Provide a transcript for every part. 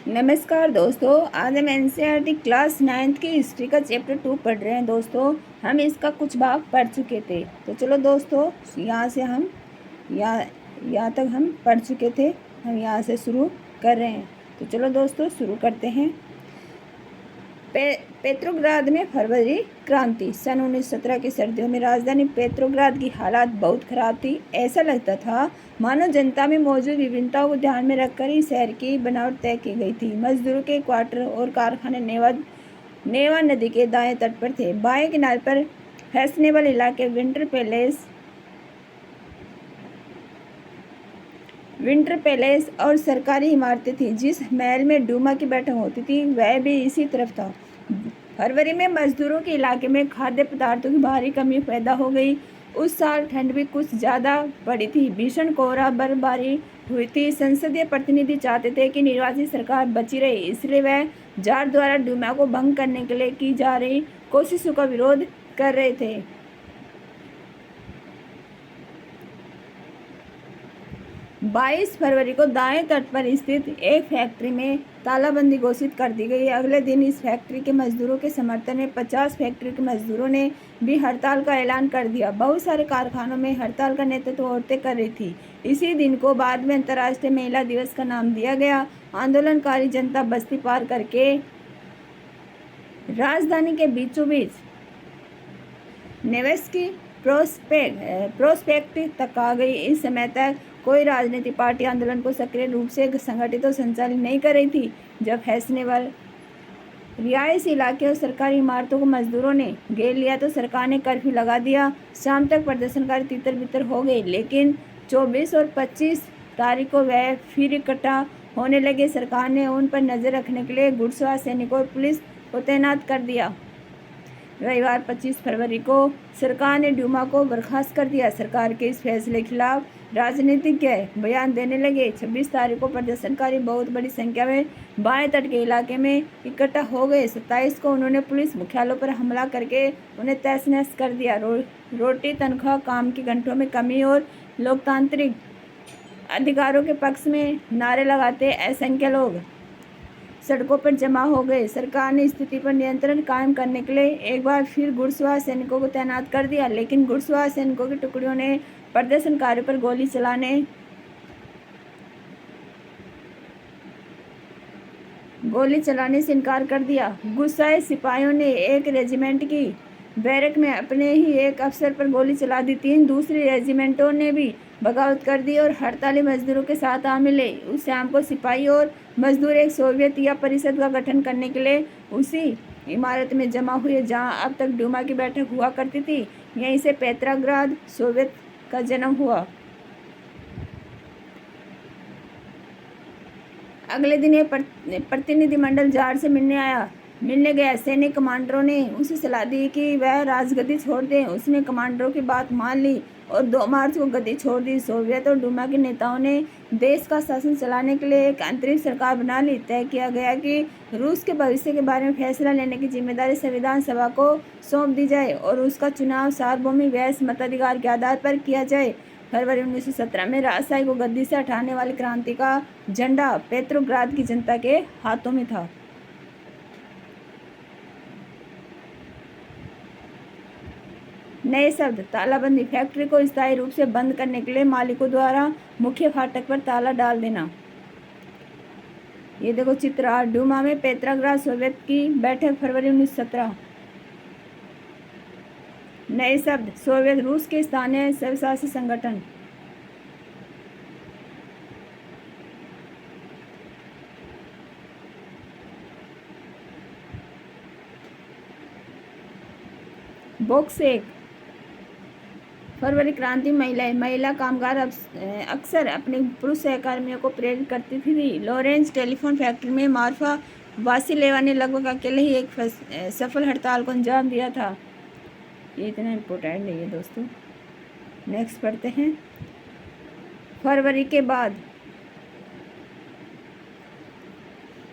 नमस्कार दोस्तों, आज हम एनसीईआरटी क्लास 9th की हिस्ट्री का चैप्टर 2 पढ़ रहे हैं। दोस्तों, हम इसका कुछ भाग पढ़ चुके थे। तो चलो दोस्तों, यहाँ से हम यहाँ तक हम पढ़ चुके थे। हम यहाँ से शुरू कर रहे हैं। तो चलो दोस्तों, शुरू करते हैं। पेट्रोग्राद में फरवरी क्रांति। सन 1917 की सर्दियों में राजधानी पेट्रोग्राद की हालत बहुत खराब थी। ऐसा लगता था मानो जनता में मौजूद विभिन्नताओं को ध्यान में रखकर ही शहर की बनावट तय की गई थी। मजदूरों के क्वार्टर और कारखाने नेवा नदी के दाएं तट पर थे। बाएं किनारे पर फैशनेबल इलाके विंटर पैलेस और सरकारी इमारतें थीं। जिस महल में डूमा की बैठक होती थी वह भी इसी तरफ था। फरवरी में मजदूरों के इलाके में खाद्य पदार्थों की भारी कमी पैदा हो गई। उस साल ठंड भी कुछ ज़्यादा पड़ी थी। भीषण कोहरा बर्फबारी हुई थी। संसदीय प्रतिनिधि चाहते थे कि निर्वाचित सरकार बची रहे, इसलिए वह जार द्वारा डूमा को भंग करने के लिए की जा रही कोशिशों का विरोध कर रहे थे। 22 फरवरी को दाएं तट पर स्थित एक फैक्ट्री में तालाबंदी घोषित कर दी गई। अगले दिन इस फैक्ट्री के मजदूरों के समर्थन में 50 फैक्ट्री के मजदूरों ने भी हड़ताल का ऐलान कर दिया। बहुत सारे कारखानों में हड़ताल का नेतृत्व औरतें कर रही थी। इसी दिन को बाद में अंतर्राष्ट्रीय महिला दिवस का नाम दिया गया। आंदोलनकारी जनता बस्ती पार करके राजधानी के बीचों बीच नेवेस्की प्रोस्पेक्ट तक आ गई। इस समय तक कोई राजनीतिक पार्टी आंदोलन को सक्रिय रूप से संगठित और संचालित नहीं कर रही थी। जब फैशनेबल रिहायशी इलाके और सरकारी इमारतों को मजदूरों ने घेर लिया तो सरकार ने कर्फ्यू लगा दिया। शाम तक प्रदर्शनकारी तितर बितर हो गए, लेकिन 24 और 25 तारीख को वह फिर इकट्ठा होने लगे। सरकार ने उन पर नजर रखने के लिए घुड़सवार सैनिकों और पुलिस को तैनात कर दिया। रविवार 25 फरवरी को सरकार ने डूमा को बर्खास्त कर दिया। सरकार के इस फैसले के खिलाफ राजनीतिज्ञ बयान देने लगे। 26 तारीख को प्रदर्शनकारी बहुत बड़ी संख्या में बाएं तट के इलाके में इकट्ठा हो गए। 27 को उन्होंने पुलिस मुख्यालयों पर हमला करके उन्हें तहस नहस कर दिया। रोटी, तनख्वाह, काम के घंटों में कमी और लोकतांत्रिक अधिकारों के पक्ष में नारे लगाते असंख्य लोग सड़कों पर जमा हो गए। सरकार ने स्थिति पर नियंत्रण कायम करने के लिए एक बार फिर घुड़सवार सैनिकों को तैनात कर दिया, लेकिन घुड़सवार सैनिकों की टुकड़ियों ने प्रदर्शनकारियों पर गोली चलाने से इनकार कर दिया। गुस्साए सिपाहियों ने एक रेजिमेंट की बैरक में अपने ही एक अफसर पर गोली चला दी। 3 दूसरी रेजिमेंटों ने भी बगावत कर दी और हड़ताली मजदूरों के साथ आ मिले। उस शाम को सिपाही और मजदूर एक सोवियत या परिषद का गठन करने के लिए उसी इमारत में जमा हुए जहां अब तक डूमा की बैठक हुआ करती थी। यहीं से पेट्रोग्राद सोवियत का जन्म हुआ। अगले दिन एक प्रतिनिधिमंडल जार से मिलने गया। सैनिक कमांडरों ने उसे सलाह दी कि वह राजगद्दी छोड़ दें। उसने कमांडरों की बात मान ली और 2 मार्च को गद्दी छोड़ दी। सोवियत और डूमा के नेताओं ने देश का शासन चलाने के लिए एक अंतरिम सरकार बना ली। तय किया गया कि रूस के भविष्य के बारे में फैसला लेने की जिम्मेदारी संविधान सभा को सौंप दी जाए और उसका चुनाव सार्वभौमिक वैध मताधिकार के आधार पर किया जाए। फरवरी 1917 में राजशाही को गद्दी से हटाने वाली क्रांति का झंडा पेट्रोग्राद की जनता के हाथों में था। नए शब्द: तालाबंदी। फैक्ट्री को स्थायी रूप से बंद करने के लिए मालिकों द्वारा मुख्य फाटक पर ताला डाल देना। ये देखो चित्र। डूमा में पेट्रोग्राद सोवियत की बैठक फरवरी 1917। नए शब्द: सोवियत रूस के स्थानीय स्वशासी संगठन। बॉक्स 1 फरवरी क्रांति। महिला कामगार अक्सर अपने पुरुष सहकर्मियों को प्रेरित करती थी। लॉरेंस टेलीफोन फैक्ट्री में मार्फा वासिलेवा ने लगभग अकेले ही एक सफल हड़ताल को अंजाम दिया था। ये इतना इम्पोर्टेंट नहीं है दोस्तों। नेक्स्ट पढ़ते हैं। फरवरी के बाद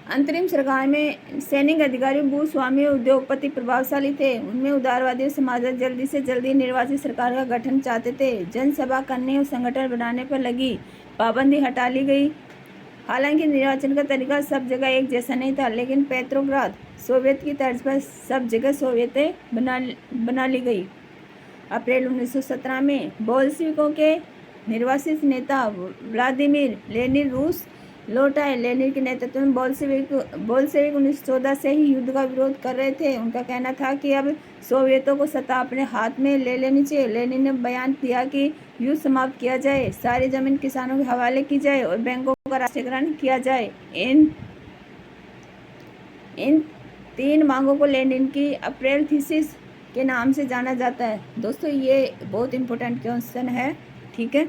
अंतरिम सरकार में सैनिक अधिकारी, भूस्वामी और उद्योगपति प्रभावशाली थे। उनमें उदारवादी समाज जल्दी से जल्दी निर्वाचित सरकार का गठन चाहते थे। जनसभा करने और संगठन बनाने पर लगी पाबंदी हटा ली गई। हालांकि निर्वाचन का तरीका सब जगह एक जैसा नहीं था, लेकिन पेट्रोग्राद सोवियत की तर्ज पर सब जगह सोवियतें बना ली गई। अप्रैल 1917 में बोल्शेविकों के निर्वासित नेता व्लादिमीर लेनिन रूस लौट आए। लेनिन के नेतृत्व में बोल्शेविक 1914 से ही युद्ध का विरोध कर रहे थे। उनका कहना था कि अब सोवियतों को सत्ता अपने हाथ में ले लेनी चाहिए। लेनिन ने बयान दिया कि युद्ध समाप्त किया जाए, सारी जमीन किसानों के हवाले की जाए और बैंकों का राष्ट्रीयकरण किया जाए। इन 3 मांगों को लेनिन की अप्रैल थीसिस के नाम से जाना जाता है। दोस्तों, ये बहुत इंपॉर्टेंट क्वेश्चन है, ठीक है।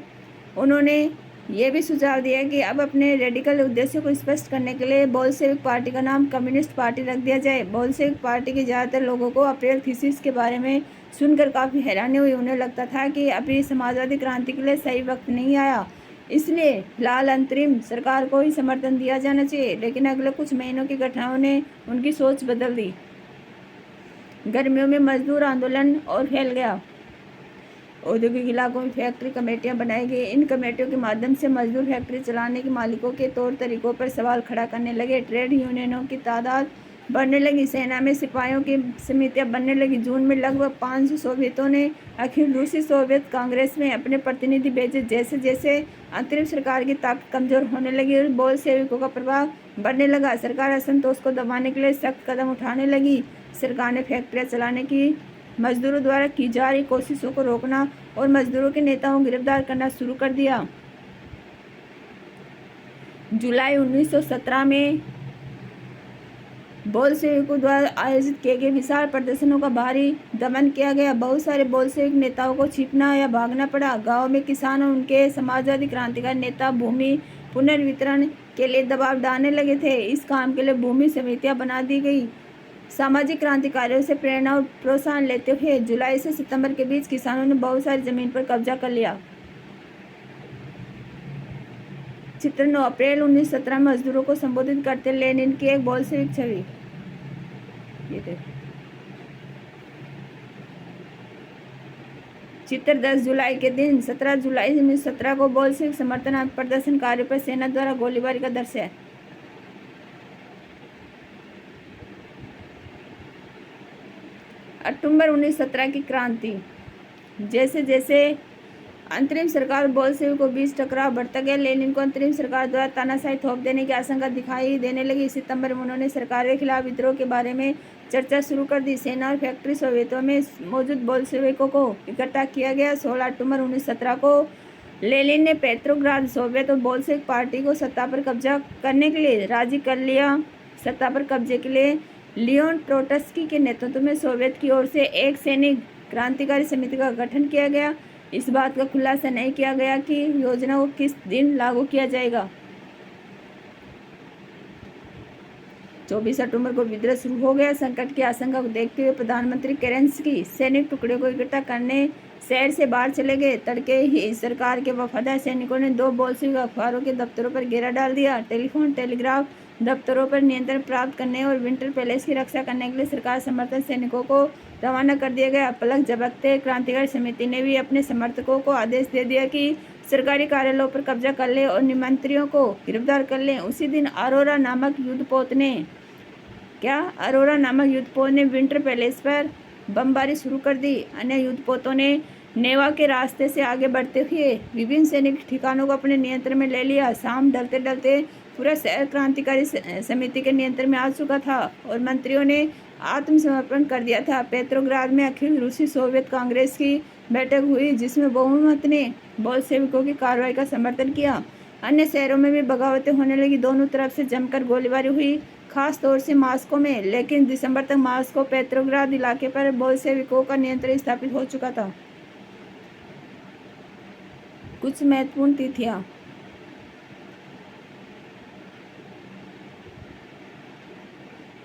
उन्होंने ये भी सुझाव दिया कि अब अपने रेडिकल उद्देश्यों को स्पष्ट करने के लिए बोल्शेविक पार्टी का नाम कम्युनिस्ट पार्टी रख दिया जाए। बोल्शेविक पार्टी के ज़्यादातर लोगों को अप्रैल थीसिस के बारे में सुनकर काफ़ी हैरानी हुई। उन्हें लगता था कि अभी समाजवादी क्रांति के लिए सही वक्त नहीं आया, इसलिए फिलहाल अंतरिम सरकार को ही समर्थन दिया जाना चाहिए। लेकिन अगले कुछ महीनों की घटनाओं ने उनकी सोच बदल दी। गर्मियों में मजदूर आंदोलन और फैल गया। औद्योगिक इलाकों में फैक्ट्री कमेटियां बनाई गई। इन कमेटियों के माध्यम से मजदूर फैक्ट्री चलाने के मालिकों के तौर तरीकों पर सवाल खड़ा करने लगे। ट्रेड यूनियनों की तादाद बढ़ने लगी। सेना में सिपाहियों की समितियां बनने लगी। जून में लगभग 500 सोवियतों ने अखिल रूसी सोवियत कांग्रेस में अपने प्रतिनिधि भेजे। जैसे जैसे अंतरिम सरकार की ताकत कमजोर होने लगी और बोल्शेविकों का प्रभाव बढ़ने लगा, सरकार असंतोष को दबाने के लिए सख्त कदम उठाने लगी। सरकार ने फैक्ट्रियां चलाने की मजदूरों द्वारा की जा रही कोशिशों को रोकना और मजदूरों के नेताओं को गिरफ्तार करना शुरू कर दिया। जुलाई 1917 में बोल्शेविकों द्वारा आयोजित किए गए विशाल प्रदर्शनों का भारी दमन किया गया। बहुत सारे बोल्शेविक नेताओं को छिपना या भागना पड़ा। गांव में किसान और उनके समाजवादी क्रांतिकारी नेता भूमि पुनर्वितरण के लिए दबाव डालने लगे थे। इस काम के लिए भूमि समितियां बना दी गई। सामाजिक क्रांतिकारियों से प्रेरणा और प्रोत्साहन लेते हुए जुलाई से सितंबर के बीच किसानों ने बहुत सारी जमीन पर कब्जा कर लिया। चित्र 9 अप्रैल 1917 में मजदूरों को संबोधित करते लेनिन की एक बोल्शेविक छवि। ये देखो। चित्र 10 जुलाई के दिन 17 जुलाई 1917 को बोल्शेविक समर्थन प्रदर्शनकारियों पर सेना द्वारा गोलीबारी का दृश्य है। अक्टूबर 1917 की क्रांति। जैसे जैसे अंतरिम सरकार बोल्शेविकों के बीच टकराव बढ़ता गया, लेनिन को अंतरिम सरकार द्वारा तानाशाही थोप देने की आशंका दिखाई देने लगी। सितंबर में उन्होंने सरकार के खिलाफ विद्रोह के बारे में चर्चा शुरू कर दी। सेना और फैक्ट्री सोवियतों में मौजूद बोल्शेविकों को इकट्ठा किया गया। 16 अक्टूबर 1917 को लेनिन ने पेट्रोग्राद सोवियत और बोल्शेविक पार्टी को सत्ता पर कब्जा करने के लिए राजी कर लिया। सत्ता पर कब्जे के लिए लियोन ट्रोट्स्की के नेतृत्व में सोवियत की ओर से एक सैनिक क्रांतिकारी समिति का गठन किया गया। इस बात का खुलासा नहीं किया गया कि योजना को किस दिन लागू किया जाएगा। 24 अक्टूबर को विद्रोह शुरू हो गया। संकट की आशंका को देखते हुए प्रधानमंत्री केरेंस्की सैनिक टुकड़े को इकट्ठा करने शहर से बाहर चले गए। तड़के ही सरकार के वफादार सैनिकों ने 2 बोल्शेविक अखबारों के दफ्तरों पर घेरा डाल दिया। टेलीफोन टेलीग्राफ दफ्तरों पर नियंत्रण प्राप्त करने और विंटर पैलेस की रक्षा करने के लिए सरकार समर्थन सैनिकों को रवाना कर दिया गया। पलक झपकते क्रांतिकारी समिति ने भी अपने समर्थकों को आदेश दे दिया कि सरकारी कार्यालयों पर कब्जा कर ले और निमंत्रियों को गिरफ्तार कर लें। उसी दिन अरोरा नामक युद्धपोत ने विंटर पैलेस पर बमबारी शुरू कर दी। अन्य युद्धपोतों ने नेवा के रास्ते से आगे बढ़ते हुए विभिन्न सैनिक ठिकानों को अपने नियंत्रण में ले लिया। शाम ढलते ढलते पूरा शहर क्रांतिकारी समिति के नियंत्रण में आ चुका था और मंत्रियों ने आत्मसमर्पण कर दिया था। पेट्रोग्राद में अखिल रूसी सोवियत कांग्रेस की बैठक हुई, जिसमें बहुमत ने बोल्शेविकों की कार्रवाई का समर्थन किया। अन्य शहरों में भी बगावतें होने लगी। दोनों तरफ से जमकर गोलीबारी हुई, खास तौर से मॉस्को में। लेकिन दिसंबर तक मॉस्को पेट्रोग्राद इलाके पर बोल्शेविकों का नियंत्रण स्थापित हो चुका था। कुछ महत्वपूर्ण तिथियां।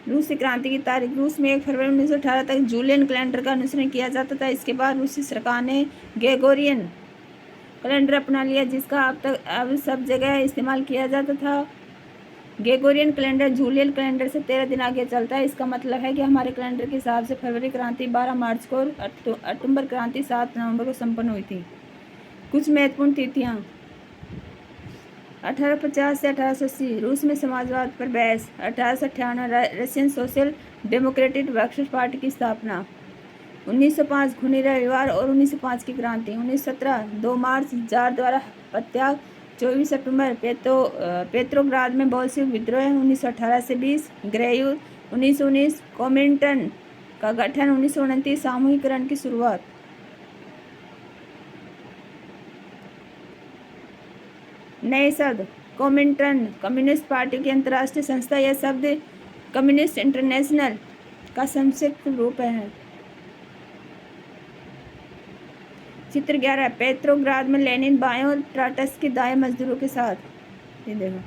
रूसी क्रांति की तारीख। रूस में 1 फरवरी 1918 तक जूलियन कैलेंडर का अनुसरण किया जाता था। इसके बाद रूसी सरकार ने ग्रेगोरियन कैलेंडर अपना लिया, जिसका अब सब जगह इस्तेमाल किया जाता था। ग्रेगोरियन कैलेंडर जूलियन कैलेंडर से 13 दिन आगे चलता है। इसका मतलब है कि हमारे कैलेंडर के हिसाब से फरवरी क्रांति 12 मार्च को और अक्टूबर क्रांति 7 नवंबर को संपन्न हुई थी। कुछ महत्वपूर्ण तिथियां। 1850 से 1880 रूस में समाजवाद पर बहस। 1858 Russian social democratic workers party की स्थापना। 1905 खूनी रविवार और 1905 की क्रांति। 1917 2 मार्च जार द्वारा पदत्याग। 24 सितंबर पेट्रोग्राद में बोल्शेविक विद्रोह। 1918 से 20 गृहयुद्ध। 1919 कॉमिंटर्न का गठन। 1929 सामूहिकरण की शुरुआत। नए शब्द। कॉमिंटर्न कम्युनिस्ट पार्टी की अंतर्राष्ट्रीय संस्था। यह शब्द कम्युनिस्ट इंटरनेशनल का संक्षिप्त रूप है। चित्र 11 पेट्रोग्राद में लेनिन बाएं और ट्राटस्की दाएं मजदूरों के साथ। ये देखो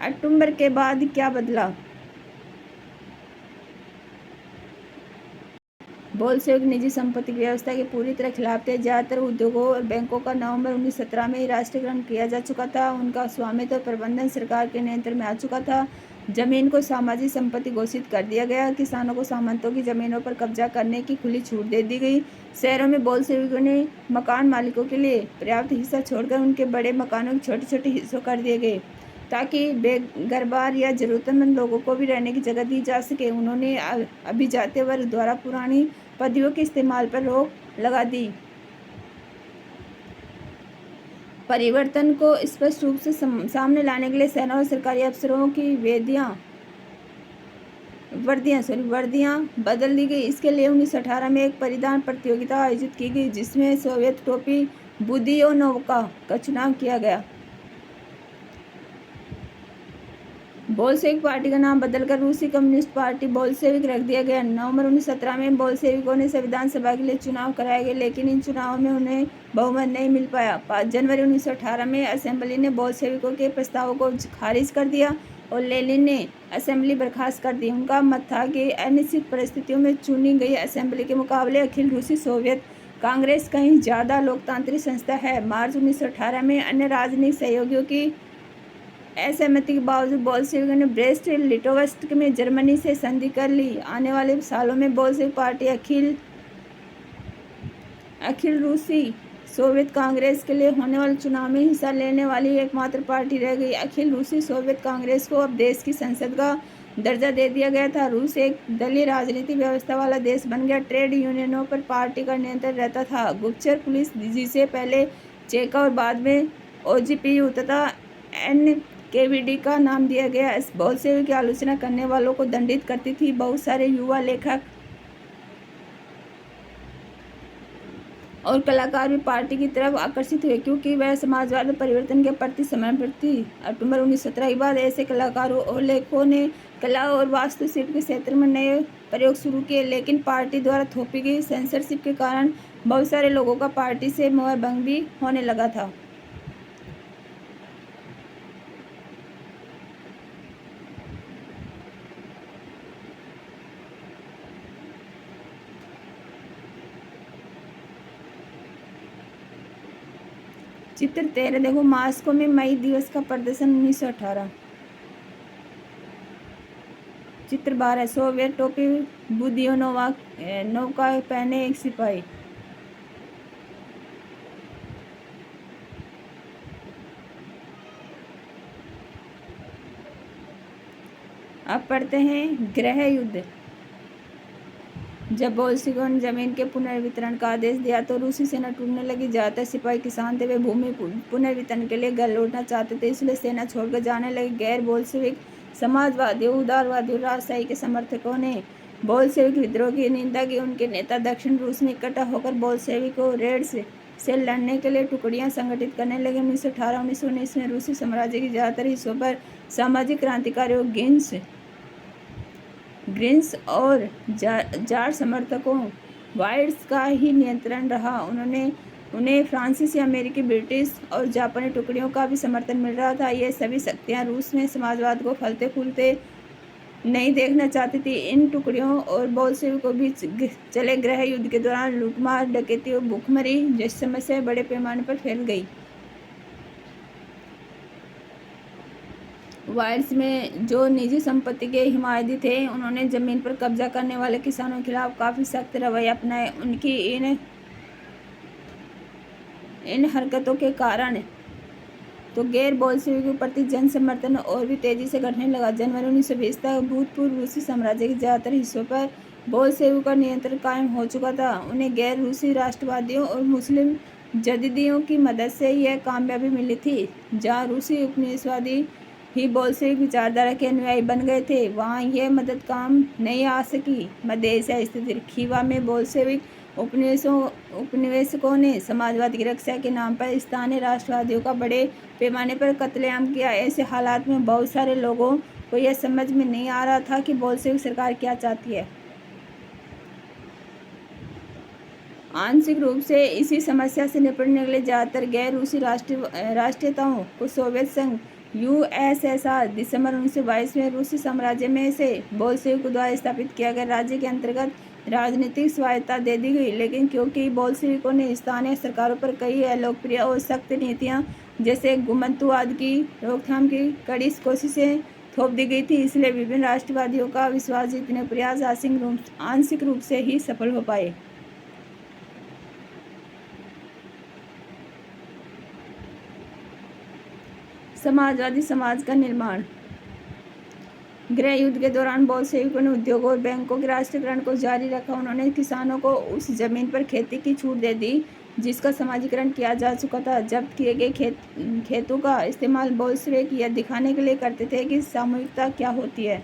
अक्टूबर के बाद क्या बदला। बोल्शेविक निजी संपत्ति की व्यवस्था के पूरी तरह खिलाफ थे। ज़्यादातर उद्योगों और बैंकों का नवंबर 1917 में ही राष्ट्रीयकरण किया जा चुका था। उनका स्वामित्व और प्रबंधन सरकार के नियंत्रण में आ चुका था। जमीन को सामाजिक संपत्ति घोषित कर दिया गया। किसानों को सामंतों की जमीनों पर कब्जा करने की खुली छूट दे दी गई। शहरों में बोल्शेविकों ने मकान मालिकों के लिए पर्याप्त हिस्सा छोड़कर उनके बड़े मकानों के छोटे छोटे हिस्सों कर दिए गए ताकि बेघरबार या जरूरतमंद लोगों को भी रहने की जगह दी जा सके। उन्होंने अभिजात्य वर्ग द्वारा पुरानी पदवियों के इस्तेमाल पर रोक लगा दी। परिवर्तन को स्पष्ट रूप से सामने लाने के लिए सेना और सरकारी अफसरों की वर्दियां बदल दी गई। इसके लिए 1918 में एक परिधान प्रतियोगिता आयोजित की गई जिसमें सोवियत टोपी बुदियोनोवका का चुनाव किया गया। बोल्शेविक पार्टी का नाम बदलकर रूसी कम्युनिस्ट पार्टी बोल्शेविक रख दिया गया। नवंबर 1917 में बोल्शेविकों ने संविधान सभा के लिए चुनाव कराए गए लेकिन इन चुनावों में उन्हें बहुमत नहीं मिल पाया। 5 जनवरी 1918 में असेंबली ने बोल्शेविकों के प्रस्तावों को खारिज कर दिया और लेनिन ने असेंबली बर्खास्त कर दी। उनका मत था कि अनिश्चित परिस्थितियों में चुनी गई असेंबली के मुकाबले अखिल रूसी सोवियत कांग्रेस कहीं ज़्यादा लोकतांत्रिक संस्था है। मार्च 1918 में अन्य राजनीतिक सहयोगियों की असहमति के बावजूद बोल्शेविकों ने ब्रेस्ट लिटोवस्क में जर्मनी से संधि कर ली। आने वाले सालों में बोल्शेविक पार्टी अखिल रूसी सोवियत कांग्रेस के लिए होने वाले चुनाव में हिस्सा लेने वाली एकमात्र पार्टी रह गई। अखिल रूसी सोवियत कांग्रेस को अब देश की संसद का दर्जा दे दिया गया था। रूस एक दलीय राजनीतिक व्यवस्था वाला देश बन गया। ट्रेड यूनियनों पर पार्टी का नियंत्रण रहता था। गुप्तचर पुलिस जिसे पहले चेका और बाद में ओजीपीयू तथा NKVD का नाम दिया गया, इस बोल्शेविक की आलोचना करने वालों को दंडित करती थी। बहुत सारे युवा लेखक और कलाकार भी पार्टी की तरफ आकर्षित हुए क्योंकि वह समाजवाद और परिवर्तन के प्रति समर्पित थी। अक्टूबर 1917 के बाद ऐसे कलाकारों और लेखकों ने कला और वास्तुशिल्प के क्षेत्र में नए प्रयोग शुरू किए लेकिन पार्टी द्वारा थोपी गई सेंसरशिप के कारण बहुत सारे लोगों का पार्टी से मोहभंग भी होने लगा था। चित्र 13 देखो मास्को में मई दिवस का प्रदर्शन 1918। चित्र 12 सोवियत टोपी बुदियोनोवका पहने एक सिपाही। अब पढ़ते हैं गृह युद्ध। जब बोल्शेविकों ने जमीन के पुनर्वितरण का आदेश दिया तो रूसी सेना टूटने लगी। ज़्यादातर सिपाही किसान थे, वे भूमि पुनर्वितरण के लिए घर लौटना चाहते थे, इसलिए सेना छोड़कर जाने लगे। गैर बोल्शेविक समाजवादियों, उदारवादियों, राजशाही के समर्थकों ने बोल्शेविक विद्रोह की निंदा की। उनके नेता दक्षिण रूस में इकट्ठा होकर बोल्शेविकों रेड्स से लड़ने के लिए टुकड़ियां संगठित करने लगे। 1918-1919 में रूसी साम्राज्य के ज़्यादातर हिस्सों पर सामाजिक क्रांतिकारियों ग्रीन्स और जार समर्थकों वाइट्स का ही नियंत्रण रहा। उन्हें फ्रांसीसी, अमेरिकी, ब्रिटिश और जापानी टुकड़ियों का भी समर्थन मिल रहा था। ये सभी शक्तियां रूस में समाजवाद को फलते फूलते नहीं देखना चाहती थी। इन टुकड़ियों और बोल्शेविकों के बीच चले गृह युद्ध के दौरान लूटमार, डकैती और भूखमरी जैसी समस्याएं बड़े पैमाने पर फैल गई। वायर्स में जो निजी संपत्ति के हिमायती थे, उन्होंने जमीन पर कब्जा करने वाले किसानों के खिलाफ काफ़ी सख्त रवैया अपनाया। उनकी इन हरकतों के कारण तो गैर बोल्शेविकों के प्रति जन समर्थन और भी तेजी से घटने लगा। जनवरी 1920 तक भूतपूर्व रूसी साम्राज्य के ज़्यादातर हिस्सों पर बोल्शेविकों का नियंत्रण कायम हो चुका था। उन्हें गैर रूसी राष्ट्रवादियों और मुस्लिम जदीदियों की मदद से यह कामयाबी मिली थी। जहाँ रूसी उपनिवेशवादी ही बोल्शेविक विचारधारा के अनुयायी बन गए थे, वहाँ यह मदद काम नहीं आ सकी। मध्य एशिया स्थित खीवा में बोल्शेविक उपनिवेशकों ने समाजवाद की रक्षा के नाम पर स्थानीय राष्ट्रवादियों का बड़े पैमाने पर कत्लेआम किया। ऐसे हालात में बहुत सारे लोगों को यह समझ में नहीं आ रहा था कि बोल्शेविक सरकार क्या चाहती है। आंशिक रूप से इसी समस्या से निपटने के लिए ज़्यादातर गैर रूसी राष्ट्रीयताओं को सोवियत संघ यूएसएसआर दिसंबर 1922 में रूसी साम्राज्य में से बोल्शेविकों द्वारा स्थापित किया गया राज्य के अंतर्गत राजनीतिक स्वायत्तता दे दी गई। लेकिन क्योंकि बोल्शेविकों ने स्थानीय सरकारों पर कई अलोकप्रिय और सख्त नीतियां जैसे गुमंतुवाद की रोकथाम की कड़ी कोशिशें थोप दी गई थी, इसलिए विभिन्न राष्ट्रवादियों का विश्वास जीतने प्रयास आंशिक रूप से ही सफल हो पाए। समाजवादी समाज का निर्माण। गृह युद्ध के दौरान बोल्शेविकों ने उद्योगों और बैंकों के राष्ट्रीयकरण को जारी रखा। उन्होंने किसानों को उस जमीन पर खेती की छूट दे दी जिसका समाजीकरण किया जा चुका था। जब्त किए गए खेतों का इस्तेमाल बोल्शेविक यह दिखाने के लिए करते थे कि सामूहिकता क्या होती है।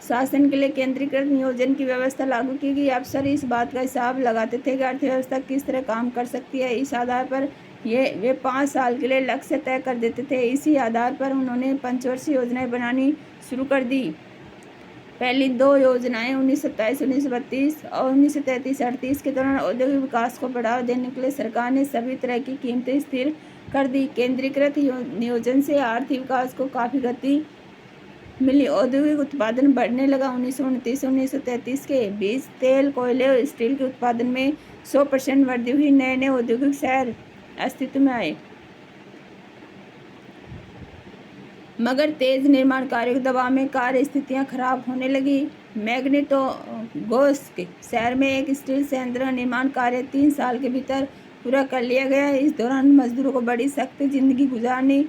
शासन के लिए केंद्रीकृत नियोजन की व्यवस्था लागू की गई। अफसर इस बात का हिसाब लगाते थे कि अर्थव्यवस्था किस तरह काम कर सकती है। इस आधार पर वे 5 साल के लिए लक्ष्य तय कर देते थे। इसी आधार पर उन्होंने पंचवर्षीय योजनाएं बनानी शुरू कर दी। पहली 2 योजनाएं 1927-1932 और 1933-38 के दौरान औद्योगिक विकास को बढ़ावा देने के लिए सरकार ने सभी तरह की कीमतें स्थिर कर दी। केंद्रीकृत नियोजन से आर्थिक विकास को काफ़ी गति मिली। औद्योगिक उत्पादन बढ़ने लगा। 1929-1933 के बीच तेल, कोयले और स्टील के उत्पादन में 100% वृद्धि हुई। नए नए औद्योगिक शहर अस्तित्व में आए, मगर तेज निर्माण कार्यों के दबाव में कार्य स्थितियां खराब होने लगी। मैग्नेटोगोर्स्क शहर में एक स्टील संयंत्र का निर्माण कार्य 3 साल के भीतर पूरा कर लिया गया। इस दौरान मजदूरों को बड़ी सख्त जिंदगी गुजारनी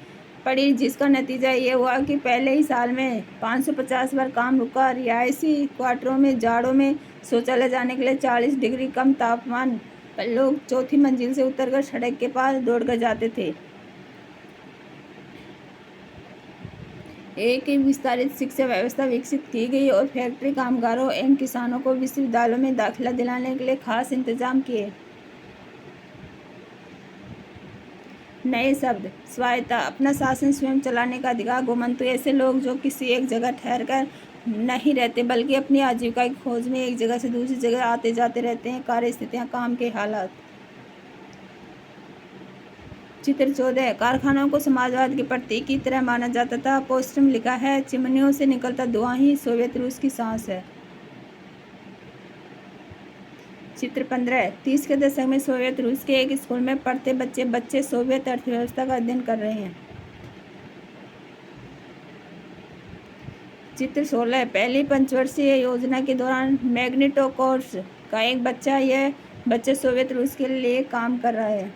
पड़ी, जिसका नतीजा ये हुआ कि पहले ही साल में 550 बार काम रुका। रिहायशी क्वार्टरों में जाड़ों में शौचालय जाने के लिए 40 डिग्री कम तापमान पर लोग 4थी मंजिल से उतरकर सड़क के पास दौड़कर जाते थे। एक विस्तारित शिक्षा व्यवस्था विकसित की गई और फैक्ट्री कामगारों एवं किसानों को विश्वविद्यालयों में दाखिला दिलाने के लिए खास इंतजाम किए। नए शब्द: स्वायत्तता, अपना शासन स्वयं चलाने का अधिकार। गोमंतु, ऐसे लोग जो किसी एक जगह ठहर कर नहीं रहते बल्कि अपनी आजीविका की खोज में एक जगह से दूसरी जगह आते जाते रहते हैं। कार्य स्थितियाँ, काम के हालात। चित्र 14। कारखानों को समाजवाद के प्रतीक की तरह माना जाता था। पोस्टर में लिखा है, चिमनियों से निकलता धुआं ही सोवियत रूस की सांस है। चित्र 15। 30 के दशक में सोवियत रूस के एक स्कूल में पढ़ते बच्चे सोवियत अर्थव्यवस्था का अध्ययन कर रहे हैं। चित्र 16। पहली पंचवर्षीय योजना के दौरान मैग्नेटोगोर्स्क का एक बच्चा, यह बच्चा सोवियत रूस के लिए काम कर रहा है।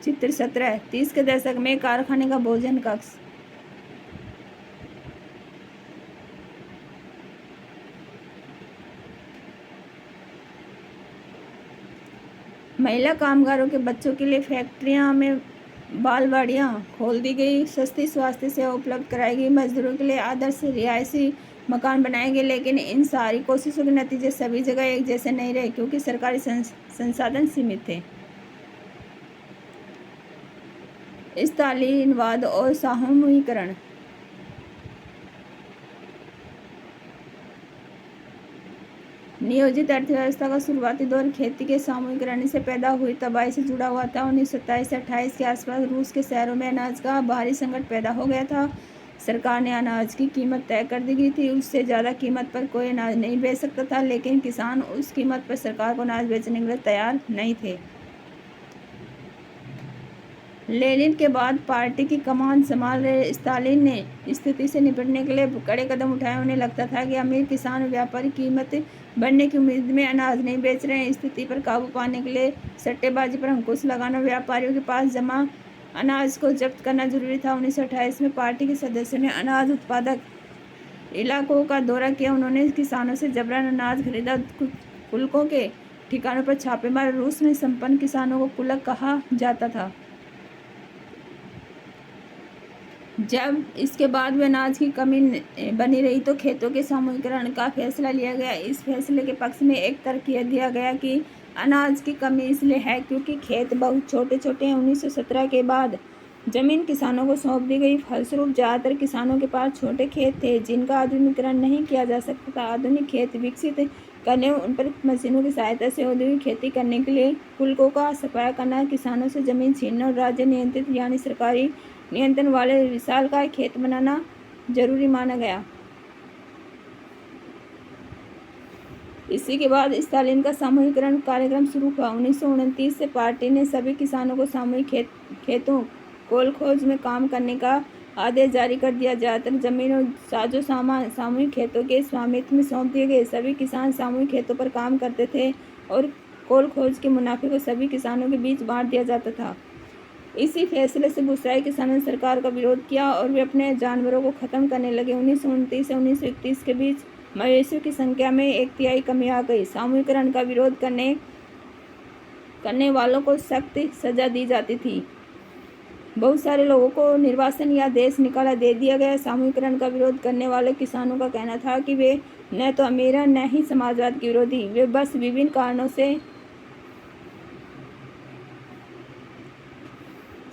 चित्र 17। 30 के दशक में कारखाने का भोजन कक्ष। महिला कामगारों के बच्चों के लिए फैक्ट्रियां में बालवाड़ियां खोल दी गई। सस्ती स्वास्थ्य सेवा उपलब्ध कराई गई। मजदूरों के लिए आदर्श रिहायशी मकान बनाए गए। लेकिन इन सारी कोशिशों के नतीजे सभी जगह एक जैसे नहीं रहे, क्योंकि सरकारी संसाधन सीमित थे। स्टालिनवाद और सामूहिकरण। नियोजित अर्थव्यवस्था का शुरुआती दौर खेती के सामूहिकरण से पैदा हुई तबाही से जुड़ा हुआ था। 1927 से 28 के आसपास रूस के शहरों में अनाज का भारी संकट पैदा हो गया था। सरकार ने अनाज की कीमत तय कर दी गई थी। उससे ज़्यादा कीमत पर कोई अनाज नहीं बेच सकता था, लेकिन किसान उस कीमत पर सरकार को अनाज बेचने के लिए तैयार नहीं थे। लेनिन के बाद पार्टी की कमान संभाल रहे स्टालिन ने स्थिति से निपटने के लिए कड़े कदम उठाए। उन्हें लगता था कि अमीर किसान और व्यापारी कीमत बढ़ने की उम्मीद में अनाज नहीं बेच रहे हैं। स्थिति पर काबू पाने के लिए सट्टेबाजी पर अंकुश लगाना, व्यापारियों के पास जमा अनाज को जब्त करना जरूरी था। 1928 में पार्टी के सदस्यों ने अनाज उत्पादक इलाकों का दौरा किया। उन्होंने किसानों से जबरन अनाज खरीदा। कुलकों के ठिकानों पर छापे मारे। रूस में संपन्न किसानों को कुलक कहा जाता था। जब इसके बाद भी अनाज की कमी बनी रही तो खेतों के सामूहिकरण का फैसला लिया गया। इस फैसले के पक्ष में एक तर्क यह दिया गया कि अनाज की कमी इसलिए है क्योंकि खेत बहुत छोटे छोटे हैं। 1917 के बाद जमीन किसानों को सौंप दी गई। फलस्वरूप ज़्यादातर किसानों के पास छोटे खेत थे जिनका आधुनिकीकरण नहीं किया जा सकता था। आधुनिक खेत विकसित करने, उन पर मशीनों की सहायता से औद्योगिक खेती करने के लिए कुलकों का सफाया करना, किसानों से जमीन छीनना और राज्य नियंत्रित यानी सरकारी नियंत्रण वाले विशालकाय खेत बनाना जरूरी माना गया। इसी के बाद स्टालिन का सामूहिकरण कार्यक्रम शुरू हुआ। 1929 से पार्टी ने सभी किसानों को सामूहिक खेतों कोलखोज में काम करने का आदेश जारी कर दिया। ज़्यादातर जमीन और साजो सामान सामूहिक खेतों के स्वामित्व में सौंप दिए गए। सभी किसान सामूहिक खेतों पर काम करते थे और कोलखोज के मुनाफे को सभी किसानों के बीच बांट दिया जाता था। इसी फैसले से बुशराई किसानों ने सरकार का विरोध किया और वे अपने जानवरों को खत्म करने लगे। 1929 से 1931 के बीच मवेशियों की संख्या में 1/3 कमी आ गई। सामूहिकरण का विरोध करने वालों को सख्त सजा दी जाती थी। बहुत सारे लोगों को निर्वासन या देश निकाला दे दिया गया। सामूहिकरण का विरोध करने वाले किसानों का कहना था कि वे न तो अमीर हैं न ही समाजवाद के विरोधी, वे बस विभिन्न कारणों से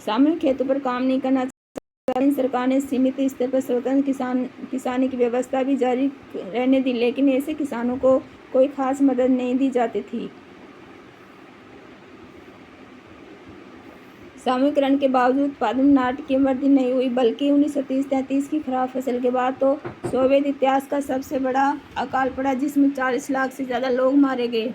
सामूहिक खेतों पर काम नहीं करना चाहते। सरकार ने सीमित स्तर पर स्वतंत्र किसानी की व्यवस्था भी जारी रहने दी, लेकिन ऐसे किसानों को कोई खास मदद नहीं दी जाती थी। सामूहिकरण के बावजूद उत्पादन नाटकीय वृद्धि नहीं हुई, बल्कि 1930-33 की खराब फसल के बाद तो सोवियत इतिहास का सबसे बड़ा अकाल पड़ा, जिसमें 40 लाख से ज़्यादा लोग मारे गए।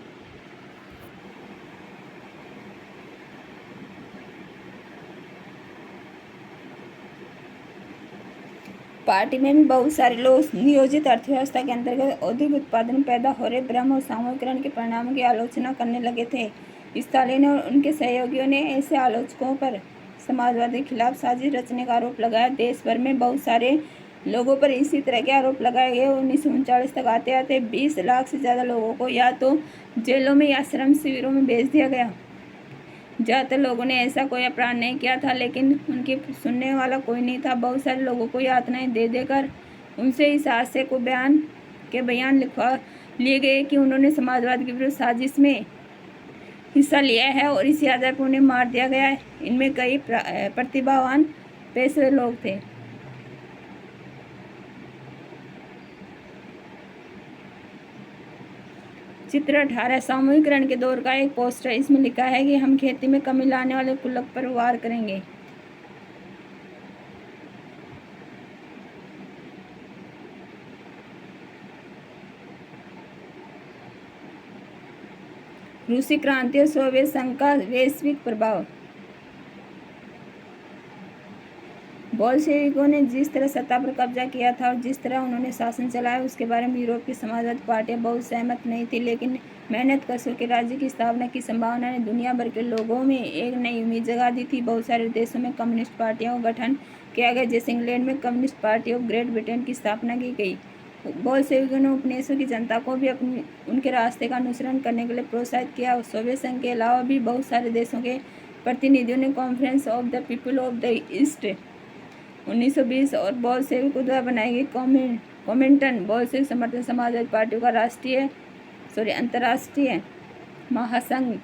पार्टी में भी बहुत सारे लोग नियोजित अर्थव्यवस्था के अंतर्गत औद्योगिक उत्पादन पैदा हो रहे भ्रम और सामूहिकरण के परिणामों की आलोचना करने लगे थे। स्टालिन और उनके सहयोगियों ने ऐसे आलोचकों पर समाजवाद के खिलाफ साजिश रचने का आरोप लगाया। देश भर में बहुत सारे लोगों पर इसी तरह के आरोप लगाए गए। 1939 तक आते आते 20 लाख से ज़्यादा लोगों को या तो जेलों में या श्रम शिविरों में भेज दिया गया। ज़्यादातर लोगों ने ऐसा कोई अपराध नहीं किया था, लेकिन उनकी सुनने वाला कोई नहीं था। बहुत सारे लोगों को यातनाएं दे देकर उनसे इस हादसे को बयान लिखवा लिए गए कि उन्होंने समाजवाद के विरुद्ध साजिश में हिस्सा लिया है और इसी आधार पर उन्हें मार दिया गया है। इनमें कई प्रतिभावान पेशेवर लोग थे। चित्र 18 सामूहिकरण के दौर का एक पोस्टर। इसमें लिखा है कि हम खेती में कमी लाने वाले कुलक पर वार करेंगे। रूसी क्रांति और सोवियत संघ का वैश्विक प्रभाव। बोल्शेविकों ने जिस तरह सत्ता पर कब्जा किया था और जिस तरह उन्होंने शासन चलाया, उसके बारे में यूरोप की समाजवादी पार्टियां बहुत सहमत नहीं थी, लेकिन मेहनत कश के राज्य की स्थापना की संभावना ने दुनिया भर के लोगों में एक नई उम्मीद जगा दी थी। बहुत सारे देशों में कम्युनिस्ट पार्टियों का गठन किया गया, जैसे इंग्लैंड में communist party of great Britain की स्थापना की गई। बोल्शेविकों ने उपनिवेशों की जनता को भी उनके रास्ते का अनुसरण करने के लिए प्रोत्साहित किया। सोवियत संघ के अलावा भी बहुत सारे देशों के प्रतिनिधियों ने conference of the people of the east 1920 और बोल्शेविकों द्वारा बनाई गई कॉमिंटन बोल्शेविक समर्थन समाजवादी पार्टियों का अंतर्राष्ट्रीय महासंघ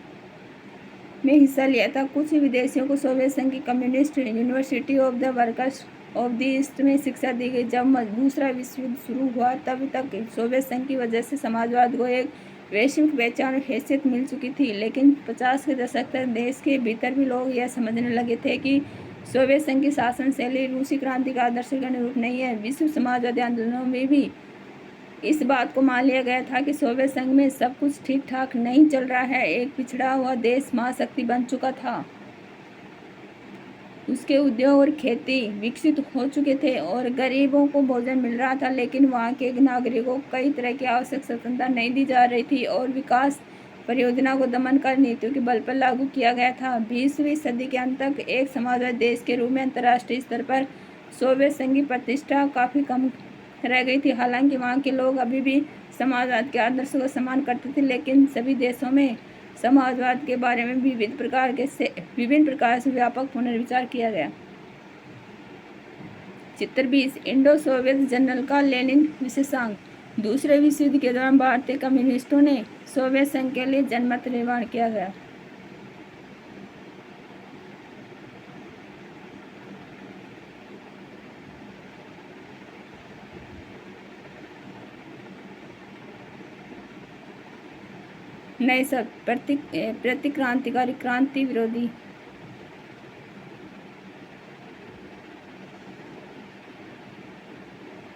में हिस्सा लिया था। कुछ विदेशियों को सोवियत संघ की communist university of the workers of the east में शिक्षा दी गई। जब दूसरा विश्व युद्ध शुरू हुआ तब तक सोवियत संघ की वजह से समाजवाद को एक वैश्विक पहचान और हैसियत मिल चुकी थी, लेकिन 50 के दशक तक देश के भीतर भी लोग यह समझने लगे थे कि सोवियत संघ की शासन शैली रूसी क्रांति का आदर्श के अनुरूप नहीं है। विश्व समाजवादी आंदोलनों में भी इस बात को मान लिया गया था कि सोवियत संघ में सब कुछ ठीक ठाक नहीं चल रहा है। एक पिछड़ा हुआ देश महाशक्ति बन चुका था। उसके उद्योग और खेती विकसित हो चुके थे और गरीबों को भोजन मिल रहा था, लेकिन वहाँ के नागरिकों को कई तरह की आवश्यक स्वतंत्रता नहीं दी जा रही थी और विकास परियोजना को दमन कर नीतियों के बल पर लागू किया गया था। 20वीं सदी के अंत तक एक समाजवादी देश के रूप में अंतर्राष्ट्रीय स्तर पर सोवियत संघ की प्रतिष्ठा काफ़ी कम रह गई थी। हालांकि वहाँ के लोग अभी भी समाजवाद के आदर्शों का सम्मान करते थे, लेकिन सभी देशों में समाजवाद के बारे में विभिन्न प्रकार से व्यापक पुनर्विचार किया गया। चित्र 20 इंडो सोवियत जनरल का लेनिन विशेषांक। दूसरे विश्व युद्ध के दौरान भारतीय कम्युनिस्टों ने सोवियत संघ के लिए जनमत निर्माण किया गया। नए सब प्रतिक्रांतिकारी क्रांति विरोधी।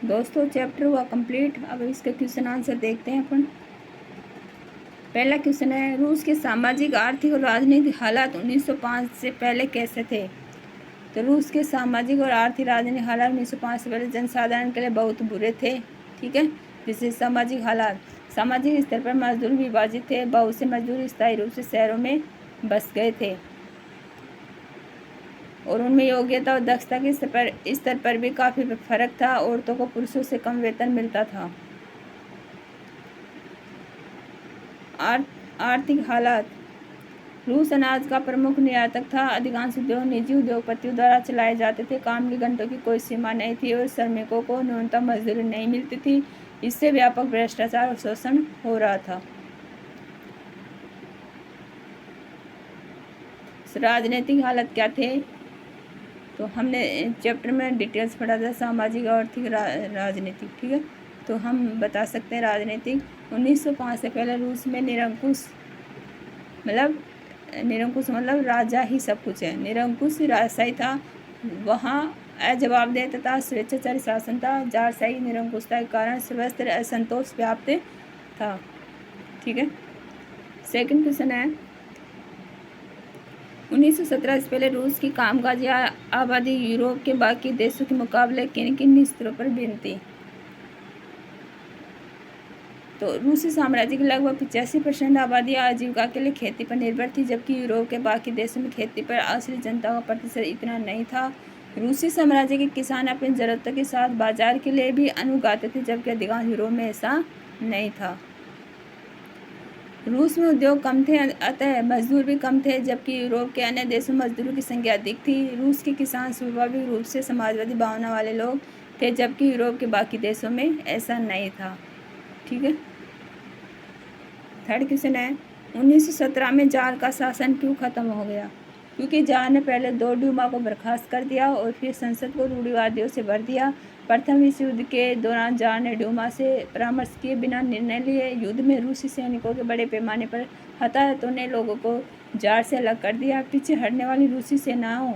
दोस्तों चैप्टर हुआ कंप्लीट। अब इसके क्वेश्चन आंसर देखते हैं अपन। पहला क्वेश्चन है, रूस के सामाजिक आर्थिक और राजनीतिक हालात 1905 से पहले कैसे थे? तो रूस के सामाजिक और आर्थिक राजनीतिक हालात 1905 से पहले जनसाधारण के लिए बहुत बुरे थे। ठीक है, जैसे सामाजिक हालात, सामाजिक स्तर पर मजदूर विभाजित थे। बहुत से मजदूर स्थायी रूप से शहरों में बस गए थे और उनमें योग्यता और दक्षता के स्तर पर भी काफ़ी फर्क था। औरतों को पुरुषों से कम वेतन मिलता था। आर्थिक हालात, रूस अनाज का प्रमुख निर्यातक था। अधिकांश उद्योग निजी उद्योगपतियों द्वारा चलाए जाते थे। काम के घंटों की कोई सीमा नहीं थी और श्रमिकों को न्यूनतम मजदूरी नहीं मिलती थी। इससे व्यापक भ्रष्टाचार और शोषण हो रहा था। राजनीतिक हालत क्या थे? तो हमने चैप्टर में डिटेल्स पढ़ा था, सामाजिक और आर्थिक राजनीतिक। ठीक है, तो हम बता सकते हैं राजनीतिक 1905 से पहले रूस में निरंकुश मतलब राजा ही सब कुछ है। निरंकुश राजशाही था। वहाँ अजवाबदेह तथा स्वेच्छाचारी शासन था। जारशाही निरंकुशता के कारण सर्वत्र असंतोष व्याप्त था। ठीक है, सेकंड क्वेश्चन है, 1917 से पहले रूस की कामकाजी आबादी यूरोप के बाकी देशों के मुकाबले किन किन स्तरों पर भिन्न थी? तो रूसी साम्राज्य की लगभग 85% आबादी आजीविका के लिए खेती पर निर्भर थी, जबकि यूरोप के बाकी देशों में खेती पर आश्रित जनता का प्रतिशत इतना नहीं था। रूसी साम्राज्य के किसान अपनी जरूरतों के साथ बाजार के लिए भी अन्न उगाते थे, जबकि अधिकांश यूरोप में ऐसा नहीं था। रूस में उद्योग कम थे, अतः मजदूर भी कम थे, जबकि यूरोप के अन्य देशों में मजदूरों की संख्या अधिक थी। रूस के किसान स्वाभाविक रूप से समाजवादी भावना वाले लोग थे, जबकि यूरोप के बाकी देशों में ऐसा नहीं था। ठीक है, थर्ड क्वेश्चन है, 1917 में जार का शासन क्यों खत्म हो गया? क्योंकि जार ने पहले 2 ड्यूमा को बर्खास्त कर दिया और फिर संसद को रूढ़िवादियों से भर दिया। प्रथम विश्व युद्ध के दौरान जार ने ड्यूमा से परामर्श किए बिना निर्णय लिए। युद्ध में रूसी सैनिकों के बड़े पैमाने पर हताहतों ने लोगों को जार से अलग कर दिया। पीछे हटने वाली रूसी सेनाओं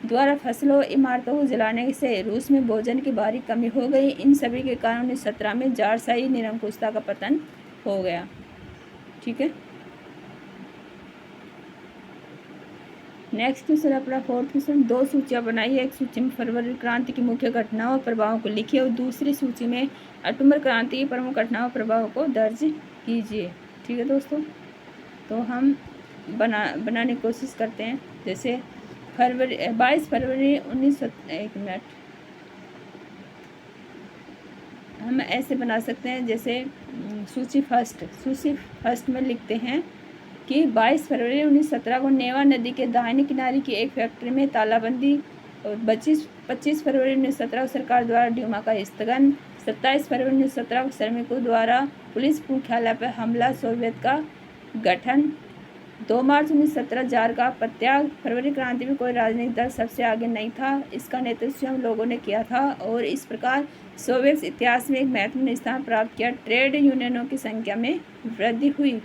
द्वारा फसलों इमारतों को जलाने से रूस में भोजन की भारी कमी हो गई। इन सभी के कारण 1917 में जारशाही निरंकुशता का पतन हो गया। ठीक है, नेक्स्ट क्वेश्चन अपना फोर्थ क्वेश्चन, 2 सूचियाँ बनाइए। एक सूची में फरवरी क्रांति की मुख्य घटनाओं और प्रभावों को लिखिए और दूसरी सूची में अक्टूबर क्रांति की प्रमुख घटनाओं और प्रभावों को दर्ज कीजिए। ठीक है दोस्तों, तो हम बनाने की कोशिश करते हैं। जैसे 22 फरवरी 1900 हम ऐसे बना सकते हैं। जैसे सूची फर्स्ट में लिखते हैं कि 22 फरवरी 1917 को नेवा नदी के दाहिने किनारे की एक फैक्ट्री में तालाबंदी और 25 फरवरी 1917 को सरकार द्वारा ड्यूमा का स्थगन। 27 फरवरी 1917 को श्रमिकों द्वारा पुलिस मुख्यालय पर हमला, सोवियत का गठन। 2 मार्च 1917 जार का प्रत्याग। फरवरी क्रांति में कोई राजनीतिक दल सबसे आगे नहीं था, इसका नेतृत्व स्वयं लोगों ने किया था और इस प्रकार सोवियत इतिहास में एक महत्वपूर्ण स्थान प्राप्त किया। ट्रेड यूनियनों की संख्या में वृद्धि हुई।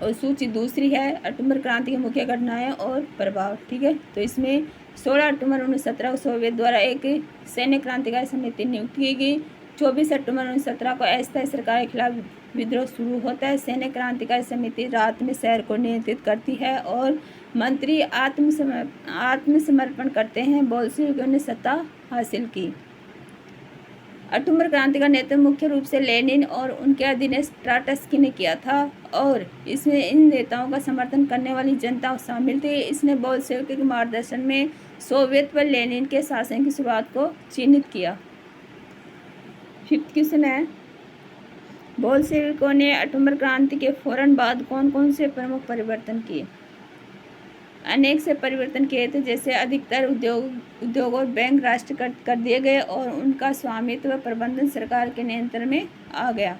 और सूची दूसरी है अक्टूबर क्रांति की मुख्य घटनाएं और प्रभाव। ठीक है, तो इसमें 16 अक्टूबर 1917 को सोवियत द्वारा एक सैन्य क्रांतिकारी समिति नियुक्त की गई। 24 अक्टूबर 1917 को अस्थायी सरकार के खिलाफ विद्रोह शुरू होता है। सैन्य क्रांतिकारी समिति रात में शहर को नियंत्रित करती है और मंत्री आत्मसमर्पण करते हैं। बोल्शेविकों ने सत्ता हासिल की। अक्टूबर क्रांति का नेतृत्व मुख्य रूप से लेनिन और उनके अधीनस्थ ट्राटस्की ने किया था और इसमें इन नेताओं का समर्थन करने वाली जनता शामिल थी। इसने बोल्शेविकों के मार्गदर्शन में सोवियत पर लेनिन के शासन की शुरुआत को चिन्हित किया। फिफ्थ क्वेश्चन है, बोल्शेविकों ने अक्टूबर क्रांति के फौरन बाद कौन कौन से प्रमुख परिवर्तन किए? अनेक से परिवर्तन किए थे, जैसे अधिकतर उद्योग और बैंक राष्ट्रीयकृत कर दिए गए और उनका स्वामित्व व प्रबंधन सरकार के नियंत्रण में आ गया।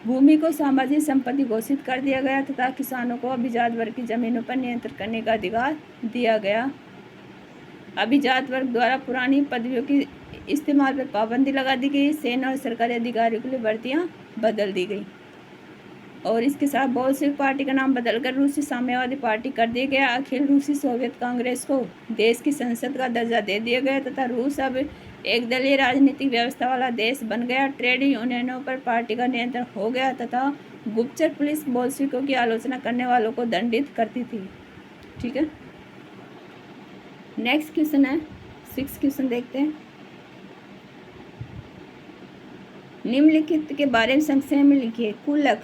भूमि को सामाजिक संपत्ति घोषित कर दिया गया तथा किसानों को अभिजात वर्ग की जमीनों पर नियंत्रण करने का अधिकार दिया गया। अभिजात वर्ग द्वारा पुरानी पदवियों की इस्तेमाल पर पाबंदी लगा दी गई। सेना और सरकारी अधिकारियों के लिए भर्तियां बदल दी गई और इसके साथ बोल्शेविक पार्टी का नाम बदलकर रूसी साम्यवादी पार्टी कर दिया गया। अखिल रूसी सोवियत कांग्रेस को देश की संसद का दर्जा दे दिया गया तथा रूस अब एक दलीय राजनीतिक व्यवस्था वाला देश बन गया। ट्रेड यूनियनों पर पार्टी का नियंत्रण हो गया तथा गुप्तचर पुलिस बोल्शेविकों की आलोचना करने वालों को दंडित करती थी। ठीक है, नेक्स्ट क्वेश्चन है, 6 क्वेश्चन देखते हैं। निम्नलिखित के बारे में संक्षेप में लिखिए। कुलक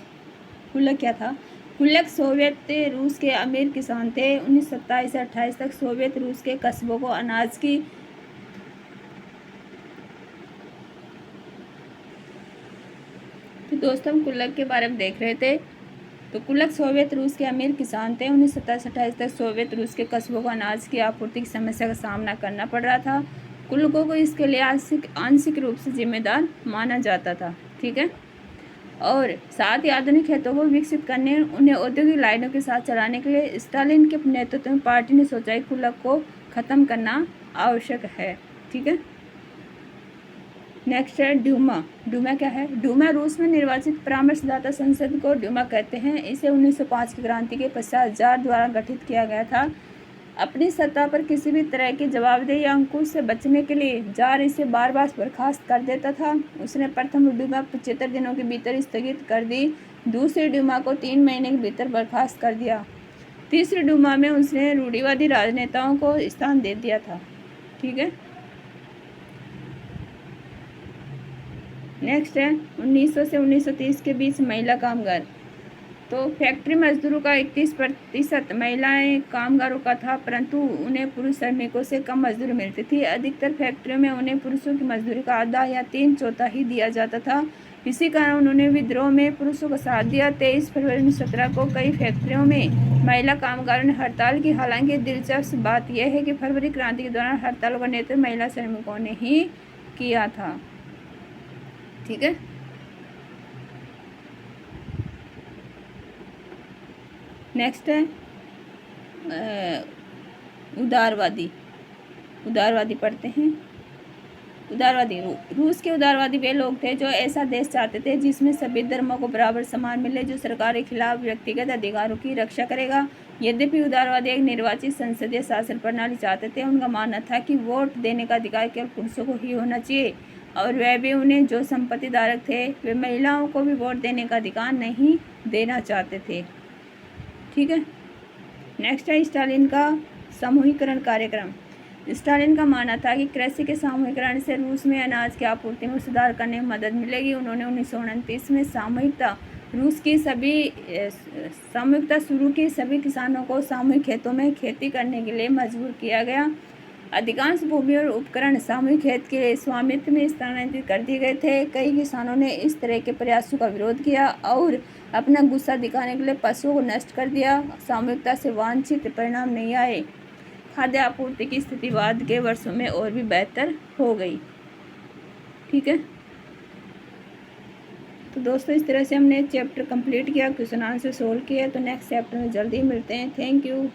क्या था? कुलक सोवियत रूस के अमीर किसान थे। 1927 से 28 तक सोवियत रूस के कस्बों को अनाज की तो दोस्तों हम कुलक के बारे में देख रहे थे। तो कुलक सोवियत रूस के अमीर किसान थे। 1927 से 28 तक सोवियत रूस के कस्बों को अनाज की आपूर्ति की समस्या का सामना करना पड़ रहा था। कुलकों को इसके लिए आंशिक रूप से जिम्मेदार माना जाता था। ठीक है, और साथ ही आधुनिक खेतों को विकसित करने, उन्हें औद्योगिक लाइनों के साथ चलाने के लिए स्टालिन के नेतृत्व में पार्टी ने सोचा कि कुलक को खत्म करना आवश्यक है। ठीक है, नेक्स्ट है ड्यूमा। ड्यूमा क्या है? ड्यूमा रूस में निर्वाचित परामर्शदाता संसद को ड्यूमा कहते हैं। इसे 1905 की क्रांति के पश्चात जार द्वारा गठित किया गया था। अपनी सत्ता पर किसी भी तरह की जवाबदेही या अंकुश से बचने के लिए जार इसे बार बार बर्खास्त कर देता था। उसने प्रथम ड्यूमा 75 दिनों के भीतर स्थगित कर दी। दूसरी ड्यूमा को 3 महीने के भीतर बर्खास्त कर दिया। तीसरी ड्यूमा में उसने रूढ़िवादी राजनेताओं को स्थान दे दिया था। ठीक है, नेक्स्ट है 1900 से 1930 के बीच महिला कामगार। तो फैक्ट्री मजदूरों का 31% महिलाएं कामगारों का था, परंतु उन्हें पुरुष श्रमिकों से कम मजदूरी मिलती थी। अधिकतर फैक्ट्रियों में उन्हें पुरुषों की मजदूरी का आधा या 3/4 ही दिया जाता था। इसी कारण उन्होंने विद्रोह में पुरुषों का साथ दिया। 23 फरवरी 1917 को कई फैक्ट्रियों में महिला कामगारों ने हड़ताल की। हालांकि दिलचस्प बात यह है कि फरवरी क्रांति के दौरान हड़तालों का नेतृत्व महिला श्रमिकों ने ही किया था। ठीक है, नेक्स्ट है उदारवादी पढ़ते हैं। उदारवादी रूस के उदारवादी वे लोग थे जो ऐसा देश चाहते थे जिसमें सभी धर्मों को बराबर सम्मान मिले, जो सरकार के खिलाफ व्यक्तिगत अधिकारों की रक्षा करेगा। यद्यपि उदारवादी एक निर्वाचित संसदीय शासन प्रणाली चाहते थे। उनका मानना था कि वोट देने का अधिकार केवल पुरुषों को ही होना चाहिए और वह भी उन्हें जो संपत्ति धारक थे वे महिलाओं को भी वोट देने का अधिकार नहीं देना चाहते थे। ठीक है, नेक्स्ट है स्टालिन का समूहीकरण कार्यक्रम। स्टालिन का मानना था कि कृषि के समूहीकरण से रूस में अनाज की आपूर्ति में सुधार करने में मदद मिलेगी। उन्होंने 1929 में सामूहिकता शुरू की। सभी किसानों को सामूहिक खेतों में खेती करने के लिए मजबूर किया गया। अधिकांश भूमि और उपकरण सामूहिक खेत के स्वामित्व में स्थानांतरित कर दिए गए थे। कई किसानों ने इस तरह के प्रयासों का विरोध किया और अपना गुस्सा दिखाने के लिए पशुओं को नष्ट कर दिया। सामूहिकता से वांछित परिणाम नहीं आए। खाद्य आपूर्ति की स्थिति बाद के वर्षों में और भी बेहतर हो गई। ठीक है, तो दोस्तों इस तरह से हमने चैप्टर कंप्लीट किया, क्वेश्चन आंसर सोल्व किया। तो नेक्स्ट चैप्टर में जल्दी मिलते हैं। Thank you.